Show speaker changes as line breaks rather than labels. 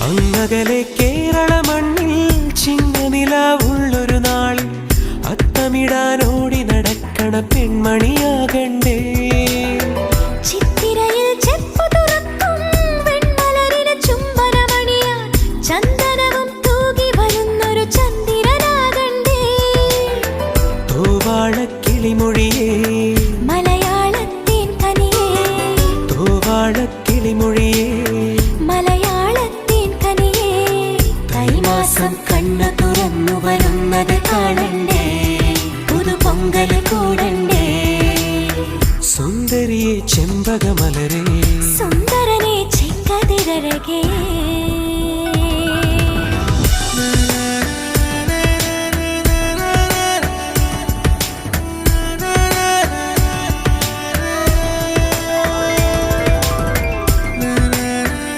അങ്ങകലെ കേരള മണ്ണിൽ ചിങ്ങനിലാവുള്ളൊരു നാളിൽ അത്തമിടാനോടി നടക്കണ പെൺമണിയാകണ്ടേ.
ചിത്തിരയിൽ ചെപ്പു തുറക്കും വെൺമലരിന് ചുംബനമണിയാൻ ചന്ദനവും തൂകി വരുന്നൊരു ചന്ദ്രനാകണ്ടേ.
തോവാളക്കിളിമൊഴിയേ
മലയാളത്തിൻ കനിയേ,
തോവാളക്കിളിമൊഴിയേ
മലയാളത്തിൻ കനിയേ. തൈമാസം കണ്ണു തുറന്നു വരുന്നത് കാണണ്ടേ, പുതുപൊങ്കൽ കൂടണ്ടേ.
സുന്ദരിയെ ചെമ്പകമലരേ,
സുന്ദരനെ ചെങ്കതിരഴകേ.